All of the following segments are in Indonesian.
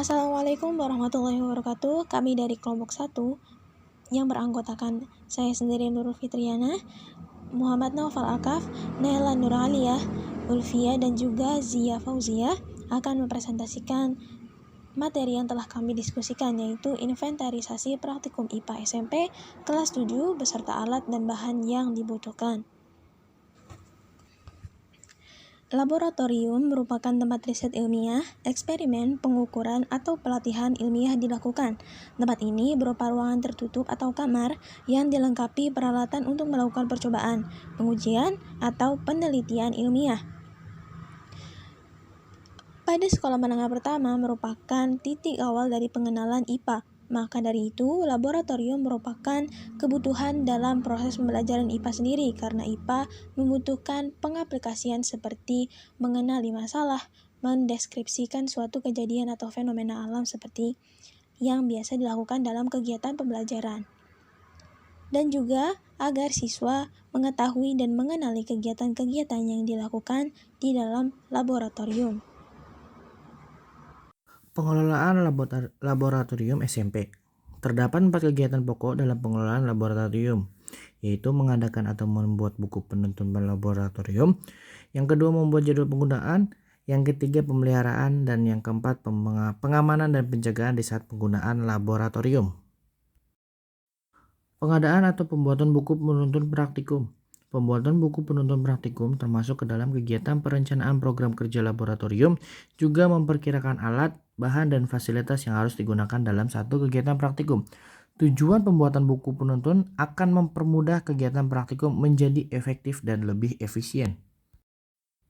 Assalamualaikum warahmatullahi wabarakatuh. Kami dari kelompok 1 yang beranggotakan saya sendiri Nurul Fitriana, Muhammad Naufal Akaf, Naila Nuraliyah, Ulfia dan juga Zia Fauzia akan mempresentasikan materi yang telah kami diskusikan, yaitu inventarisasi praktikum IPA SMP kelas 7 beserta alat dan bahan yang dibutuhkan. Laboratorium merupakan tempat riset ilmiah, eksperimen, pengukuran, atau pelatihan ilmiah dilakukan. Tempat ini berupa ruangan tertutup atau kamar yang dilengkapi peralatan untuk melakukan percobaan, pengujian, atau penelitian ilmiah. Pada sekolah menengah pertama merupakan titik awal dari pengenalan IPA. Maka dari itu, laboratorium merupakan kebutuhan dalam proses pembelajaran IPA sendiri karena IPA membutuhkan pengaplikasian seperti mengenali masalah, mendeskripsikan suatu kejadian atau fenomena alam seperti yang biasa dilakukan dalam kegiatan pembelajaran. Dan juga agar siswa mengetahui dan mengenali kegiatan-kegiatan yang dilakukan di dalam laboratorium. Pengelolaan laboratorium SMP. Terdapat 4 kegiatan pokok dalam pengelolaan laboratorium, yaitu mengadakan atau membuat buku penuntun laboratorium, yang kedua membuat jadwal penggunaan, yang ketiga pemeliharaan, dan yang keempat pengamanan dan penjagaan di saat penggunaan laboratorium. Pengadaan atau pembuatan buku penuntun praktikum. Pembuatan buku penuntun praktikum termasuk ke dalam kegiatan perencanaan program kerja laboratorium, juga memperkirakan alat, bahan, dan fasilitas yang harus digunakan dalam satu kegiatan praktikum. Tujuan pembuatan buku penuntun akan mempermudah kegiatan praktikum menjadi efektif dan lebih efisien.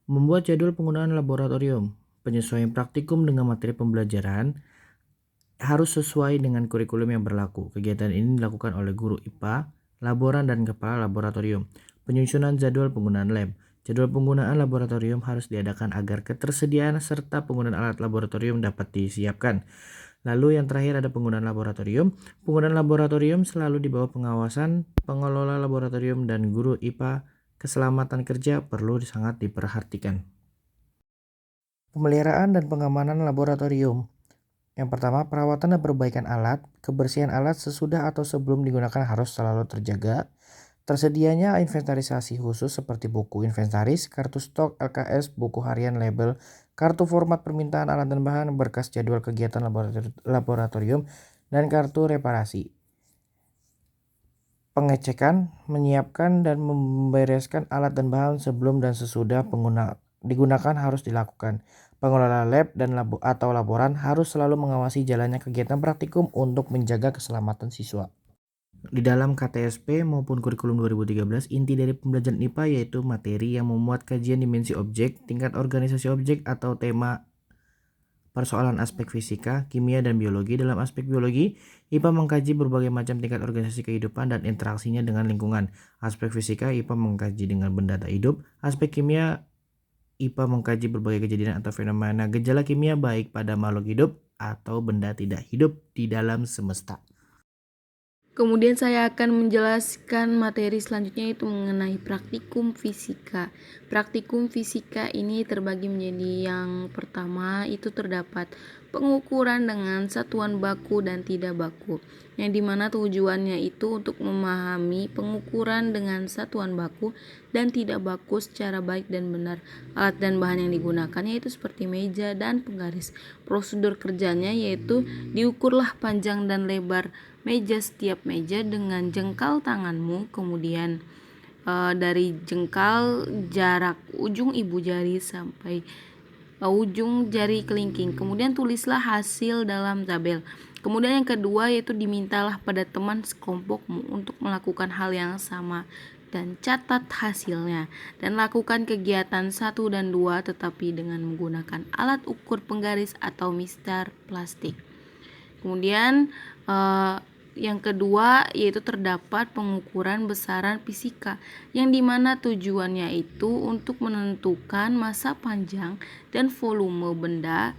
Membuat jadwal penggunaan laboratorium. Penyesuaian praktikum dengan materi pembelajaran harus sesuai dengan kurikulum yang berlaku. Kegiatan ini dilakukan oleh guru IPA, laboran, dan kepala laboratorium. Penyusunan jadwal penggunaan lab. Jadwal penggunaan laboratorium harus diadakan agar ketersediaan serta penggunaan alat laboratorium dapat disiapkan. Lalu yang terakhir ada penggunaan laboratorium. Penggunaan laboratorium selalu di bawah pengawasan pengelola laboratorium dan guru IPA. Keselamatan kerja perlu sangat diperhatikan. Pemeliharaan dan pengamanan laboratorium. Yang pertama, perawatan dan perbaikan alat. Kebersihan alat sesudah atau sebelum digunakan harus selalu terjaga. Tersedianya inventarisasi khusus seperti buku inventaris, kartu stok, LKS, buku harian, label, kartu format permintaan alat dan bahan, berkas jadwal kegiatan laboratorium, dan kartu reparasi. Pengecekan, menyiapkan, dan membereskan alat dan bahan sebelum dan sesudah digunakan harus dilakukan. Pengelola lab dan atau laboran harus selalu mengawasi jalannya kegiatan praktikum untuk menjaga keselamatan siswa. Di dalam KTSP maupun kurikulum 2013, inti dari pembelajaran IPA yaitu materi yang memuat kajian dimensi objek, tingkat organisasi objek atau tema persoalan aspek fisika, kimia, dan biologi. Dalam aspek biologi, IPA mengkaji berbagai macam tingkat organisasi kehidupan dan interaksinya dengan lingkungan. Aspek fisika, IPA mengkaji dengan benda tak hidup. Aspek kimia, IPA mengkaji berbagai kejadian atau fenomena gejala kimia baik pada makhluk hidup atau benda tidak hidup di dalam semesta. Kemudian saya akan menjelaskan materi selanjutnya, yaitu mengenai praktikum fisika. Praktikum fisika ini terbagi menjadi yang pertama itu terdapat pengukuran dengan satuan baku dan tidak baku, yang dimana tujuannya itu untuk memahami pengukuran dengan satuan baku dan tidak baku secara baik dan benar. Alat dan bahan yang digunakan yaitu seperti meja dan penggaris. Prosedur kerjanya yaitu diukurlah panjang dan lebar meja setiap meja dengan jengkal tanganmu, kemudian dari jengkal jarak ujung ibu jari sampai ujung jari kelingking. Kemudian tulislah hasil dalam tabel. Kemudian yang kedua yaitu dimintalah pada teman sekelompokmu untuk melakukan hal yang sama dan catat hasilnya, dan lakukan kegiatan 1 dan 2 tetapi dengan menggunakan alat ukur penggaris atau mister plastik. Kemudian yang kedua yaitu terdapat pengukuran besaran fisika, yang dimana tujuannya itu untuk menentukan masa panjang dan volume benda,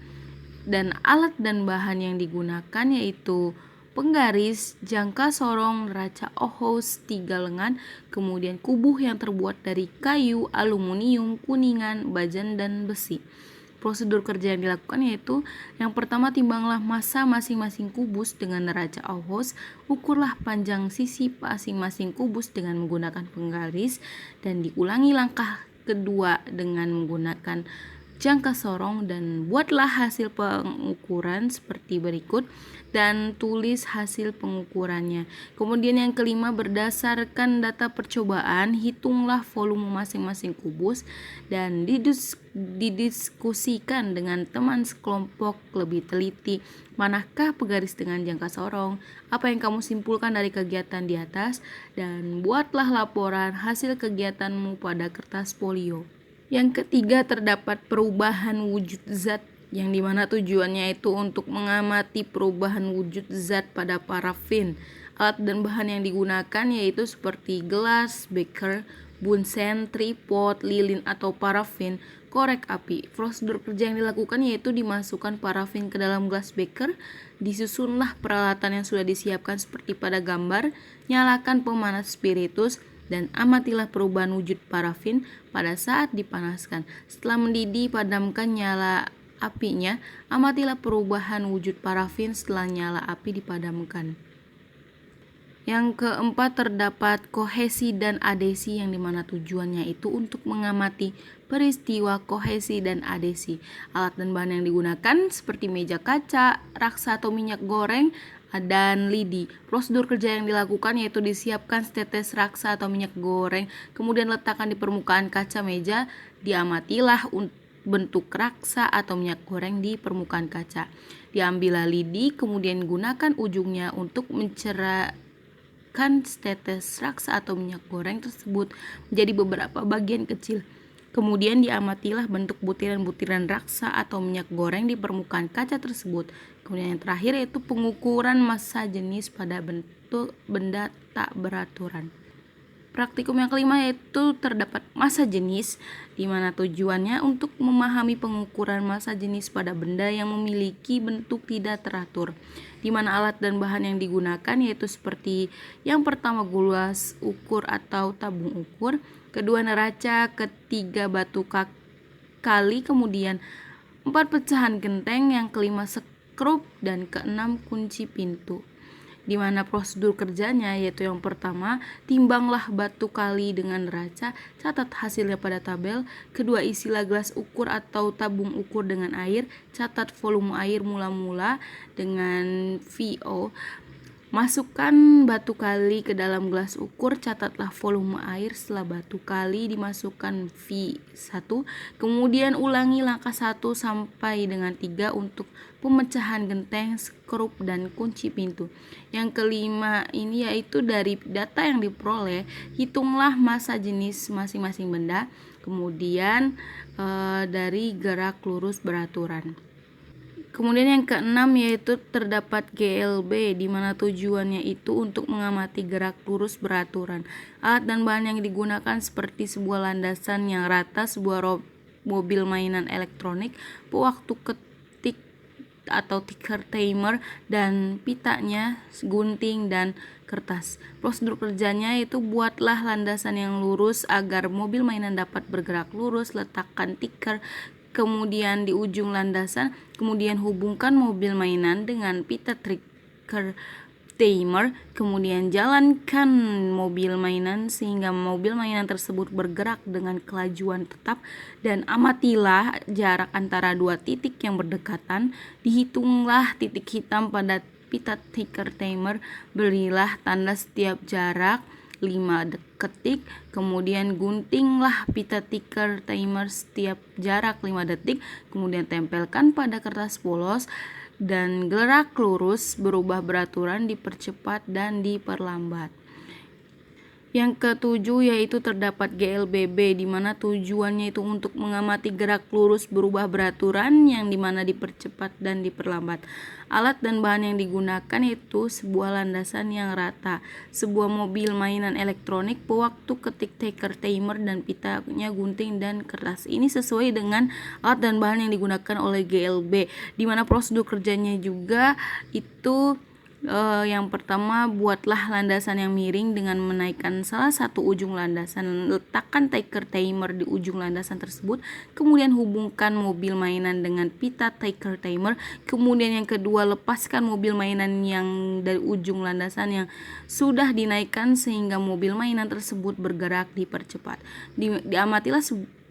dan alat dan bahan yang digunakan yaitu penggaris, jangka sorong, neraca ohos, 3 lengan, kemudian kubuh yang terbuat dari kayu, aluminium, kuningan, bajan, dan besi. prosedur kerja yang dilakukan yaitu yang pertama, timbanglah massa masing-masing kubus dengan neraca Ahaus, ukurlah panjang sisi masing-masing kubus dengan menggunakan penggaris, dan diulangi langkah kedua dengan menggunakan jangka sorong, dan buatlah hasil pengukuran seperti berikut dan tulis hasil pengukurannya. Kemudian yang kelima, berdasarkan data percobaan, hitunglah volume masing-masing kubus dan didiskusikan dengan teman sekelompok lebih teliti. Manakah penggaris dengan jangka sorong? Apa yang kamu simpulkan dari kegiatan di atas? Dan buatlah laporan hasil kegiatanmu pada kertas folio. Yang ketiga, terdapat perubahan wujud zat yang dimana tujuannya itu untuk mengamati perubahan wujud zat pada parafin. Alat dan bahan yang digunakan yaitu seperti gelas, beker, bunsen, tripod, lilin atau parafin, korek api. Prosedur kerja yang dilakukan yaitu dimasukkan parafin ke dalam gelas beker, disusunlah peralatan yang sudah disiapkan seperti pada gambar, nyalakan pemanas spiritus, dan amatilah perubahan wujud parafin pada saat dipanaskan. Setelah mendidih, padamkan nyala apinya. Amatilah perubahan wujud parafin setelah nyala api dipadamkan. Yang keempat, terdapat kohesi dan adesi yang dimana tujuannya itu untuk mengamati peristiwa kohesi dan adesi. Alat dan bahan yang digunakan seperti meja kaca, raksa atau minyak goreng, dan lidi. Prosedur kerja yang dilakukan yaitu disiapkan setetes raksa atau minyak goreng, kemudian letakkan di permukaan kaca meja, diamatilah bentuk raksa atau minyak goreng di permukaan kaca. Diambillah lidi, kemudian gunakan ujungnya untuk mencerahkan setetes raksa atau minyak goreng tersebut menjadi beberapa bagian kecil. Kemudian diamatilah bentuk butiran-butiran raksa atau minyak goreng di permukaan kaca tersebut. Kemudian yang terakhir yaitu pengukuran massa jenis pada bentuk benda tak beraturan. Praktikum yang kelima yaitu terdapat massa jenis, di mana tujuannya untuk memahami pengukuran massa jenis pada benda yang memiliki bentuk tidak teratur, di mana alat dan bahan yang digunakan yaitu seperti yang pertama gelas ukur atau tabung ukur, kedua neraca, ketiga batu kali, kemudian 4 pecahan genteng, yang kelima skrup, dan keenam kunci pintu. Di mana prosedur kerjanya yaitu yang pertama, timbanglah batu kali dengan neraca, catat hasilnya pada tabel. Kedua, isilah gelas ukur atau tabung ukur dengan air, catat volume air mula-mula dengan VO. Masukkan batu kali ke dalam gelas ukur, catatlah volume air setelah batu kali dimasukkan V1. Kemudian ulangi langkah 1 sampai dengan 3 untuk pemecahan genteng, skrup, dan kunci pintu. Yang kelima ini yaitu dari data yang diperoleh, hitunglah massa jenis masing-masing benda, kemudian dari gerak lurus beraturan. Kemudian yang keenam yaitu terdapat GLB, di mana tujuannya itu untuk mengamati gerak lurus beraturan. Alat dan bahan yang digunakan seperti sebuah landasan yang rata, sebuah mobil mainan elektronik, pewaktu ketik atau ticker timer, dan pitanya, gunting, dan kertas. Prosedur kerjanya yaitu buatlah landasan yang lurus agar mobil mainan dapat bergerak lurus, letakkan ticker kemudian di ujung landasan, kemudian hubungkan mobil mainan dengan pita ticker timer, kemudian jalankan mobil mainan sehingga mobil mainan tersebut bergerak dengan kelajuan tetap, dan amatilah jarak antara dua titik yang berdekatan. Dihitunglah titik hitam pada pita ticker timer, berilah tanda setiap jarak 5 detik, kemudian guntinglah pita ticker timer setiap jarak 5 detik, kemudian tempelkan pada kertas polos, dan gerak lurus berubah beraturan dipercepat dan diperlambat. Yang ketujuh yaitu terdapat GLBB, di mana tujuannya itu untuk mengamati gerak lurus berubah beraturan yang dimana dipercepat dan diperlambat. Alat dan bahan yang digunakan itu sebuah landasan yang rata, sebuah mobil mainan elektronik, pewaktu ketik ticker timer, dan pitanya, gunting, dan kertas. Ini sesuai dengan alat dan bahan yang digunakan oleh GLB, di mana prosedur kerjanya juga itu Yang pertama, buatlah landasan yang miring dengan menaikkan salah satu ujung landasan. Letakkan taker timer di ujung landasan tersebut. Kemudian hubungkan mobil mainan dengan pita taker timer. Kemudian yang kedua, lepaskan mobil mainan yang dari ujung landasan yang sudah dinaikkan sehingga mobil mainan tersebut bergerak dipercepat. Diamatilah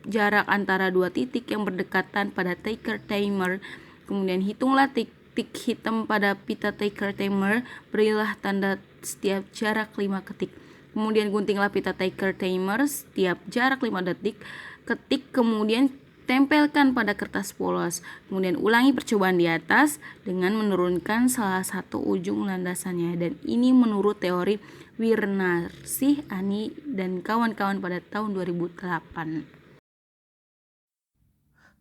jarak antara dua titik yang berdekatan pada taker timer. Kemudian hitunglah titik hitam pada pita taker timer, berilah tanda setiap jarak 5 ketik. Kemudian guntinglah pita taker timer setiap jarak 5 detik. Ketik, kemudian tempelkan pada kertas polos. Kemudian ulangi percobaan di atas dengan menurunkan salah satu ujung landasannya. Dan ini menurut teori Wirnarsih, Ani, dan kawan-kawan pada tahun 2008.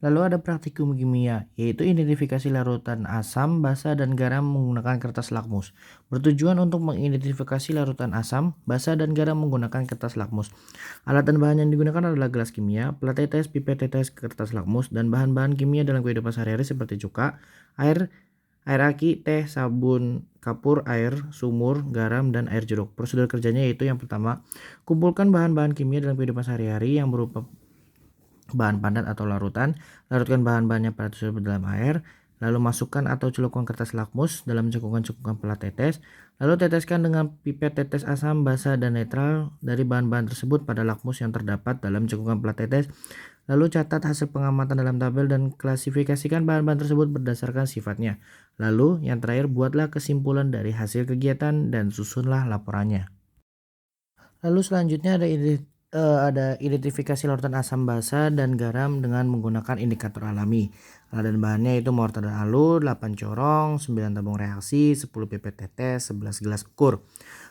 Lalu ada praktikum kimia, yaitu identifikasi larutan asam, basa, dan garam menggunakan kertas lakmus. Bertujuan untuk mengidentifikasi larutan asam, basa, dan garam menggunakan kertas lakmus. Alat dan bahan yang digunakan adalah gelas kimia, plat tetes, pipet tetes, kertas lakmus, dan bahan-bahan kimia dalam kehidupan sehari-hari seperti cuka, air aki, teh, sabun, kapur, air, sumur, garam, dan air jeruk. Prosedur kerjanya yaitu yang pertama, kumpulkan bahan-bahan kimia dalam kehidupan sehari-hari yang berupa bahan padat atau larutan, larutkan bahan-bahannya pada tersebut dalam air, lalu masukkan atau celupkan kertas lakmus dalam cekukan-cekukan plat tetes, lalu teteskan dengan pipet tetes asam, basa, dan netral dari bahan-bahan tersebut pada lakmus yang terdapat dalam cekukan plat tetes, lalu catat hasil pengamatan dalam tabel dan klasifikasikan bahan-bahan tersebut berdasarkan sifatnya. Lalu yang terakhir, buatlah kesimpulan dari hasil kegiatan dan susunlah laporannya. Lalu selanjutnya ada identifikasi larutan asam, basa, dan garam dengan menggunakan indikator alami. Alat dan bahannya itu mortar dan alu, 8 corong, 9 tabung reaksi, 10 pipet tetes, 11 gelas ukur.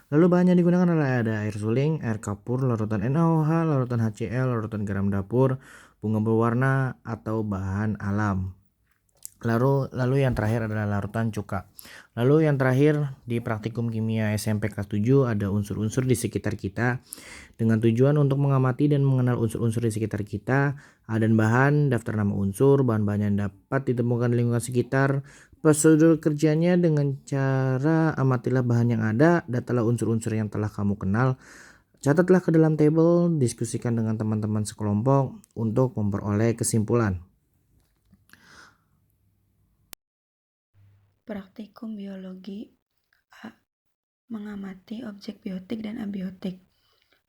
Lalu bahan yang digunakan adalah ada air suling, air kapur, larutan NaOH, larutan HCl, larutan garam dapur, bunga berwarna, atau bahan alam. Lalu yang terakhir adalah larutan cuka. Lalu yang terakhir di praktikum kimia SMP kelas 7 ada unsur-unsur di sekitar kita dengan tujuan untuk mengamati dan mengenal unsur-unsur di sekitar kita. Ada bahan, daftar nama unsur, bahan-bahan yang dapat ditemukan di lingkungan sekitar. Prosedur kerjanya dengan cara amatilah bahan yang ada, datalah unsur-unsur yang telah kamu kenal. Catatlah ke dalam tabel, diskusikan dengan teman-teman sekelompok untuk memperoleh kesimpulan. Praktikum biologi A. Mengamati objek biotik dan abiotik.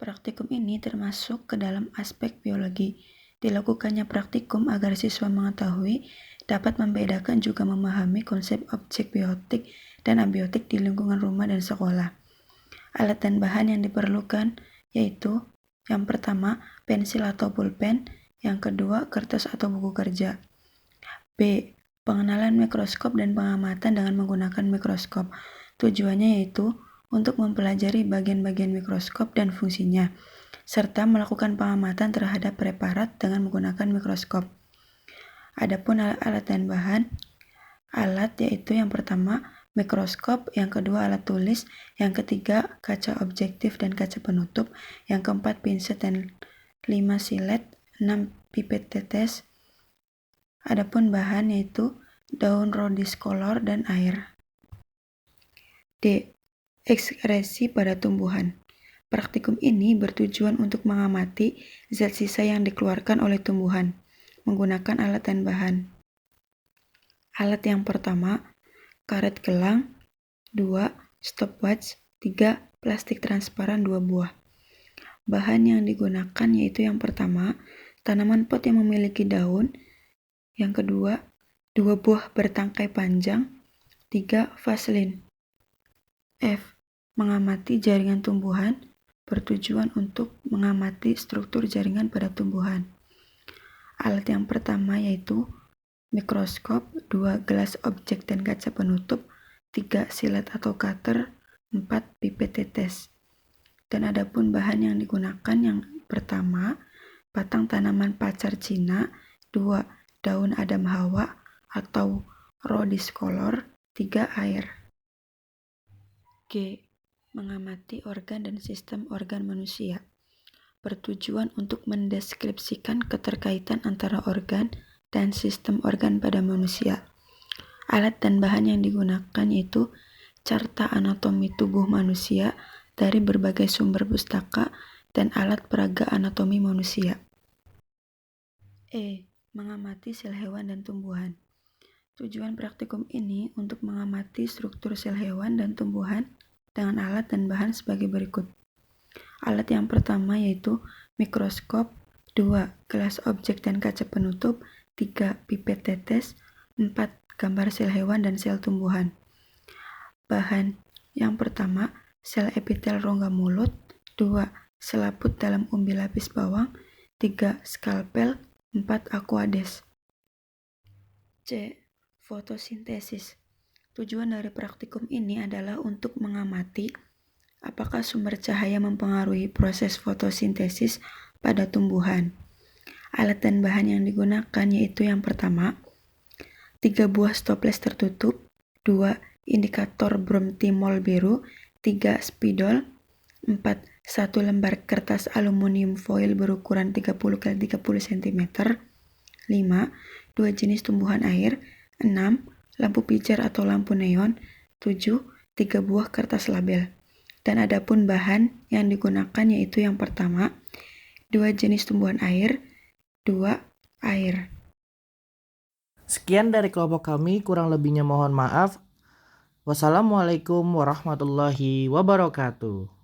Praktikum ini termasuk ke dalam aspek biologi. Dilakukannya praktikum agar siswa mengetahui, dapat membedakan juga memahami konsep objek biotik dan abiotik di lingkungan rumah dan sekolah. Alat dan bahan yang diperlukan yaitu yang pertama, pensil atau pulpen, yang kedua, kertas atau buku kerja. B. Pengenalan mikroskop dan pengamatan dengan menggunakan mikroskop. Tujuannya yaitu untuk mempelajari bagian-bagian mikroskop dan fungsinya, serta melakukan pengamatan terhadap preparat dengan menggunakan mikroskop. Adapun alat dan bahan, alat yaitu yang pertama mikroskop, yang kedua alat tulis, yang ketiga kaca objektif dan kaca penutup, yang keempat pinset dan 5 silet, 6 pipet tetes. Adapun bahan yaitu daun rhodiscolor dan air. D. Ekskresi pada tumbuhan. Praktikum ini bertujuan untuk mengamati zat sisa yang dikeluarkan oleh tumbuhan menggunakan alat dan bahan. Alat yang pertama, karet gelang, 2. Stopwatch, 3. Plastik transparan 2 buah. Bahan yang digunakan yaitu yang pertama, tanaman pot yang memiliki daun, yang kedua, 2 buah bertangkai panjang, 3. Vaselin. F. Mengamati jaringan tumbuhan, bertujuan untuk mengamati struktur jaringan pada tumbuhan. Alat yang pertama yaitu mikroskop, 2 gelas objek dan kaca penutup, 3 silet atau cutter, 4 pipet tetes. Dan adapun bahan yang digunakan yang pertama, batang tanaman pacar Cina, 2 daun Adam Hawa atau rhodiscolor, 3 air. G. Mengamati organ dan sistem organ manusia. Bertujuan untuk mendeskripsikan keterkaitan antara organ dan sistem organ pada manusia. Alat dan bahan yang digunakan yaitu carta anatomi tubuh manusia dari berbagai sumber pustaka dan alat peraga anatomi manusia. Mengamati sel hewan dan tumbuhan. Tujuan praktikum ini untuk mengamati struktur sel hewan dan tumbuhan dengan alat dan bahan sebagai berikut. Alat yang pertama yaitu mikroskop, 2. Gelas objek dan kaca penutup, 3. Pipet tetes, 4. Gambar sel hewan dan sel tumbuhan. Bahan yang pertama, sel epitel rongga mulut, 2. Selaput dalam umbi lapis bawang, 3. Skalpel, 4. Aquades. Fotosintesis. Tujuan dari praktikum ini adalah untuk mengamati apakah sumber cahaya mempengaruhi proses fotosintesis pada tumbuhan. Alat dan bahan yang digunakan yaitu yang pertama, 3 buah stoples tertutup, 2 indikator bromtimol biru, 3 spidol, 4 1 lembar kertas aluminium foil berukuran 30x30 cm, 5 2 jenis tumbuhan air, 6 lampu pijar atau lampu neon, 7 3 buah kertas label. Dan adapun bahan yang digunakan yaitu yang pertama, 2 jenis tumbuhan air, 2 air. Sekian dari kelompok kami, kurang lebihnya mohon maaf. Wassalamualaikum warahmatullahi wabarakatuh.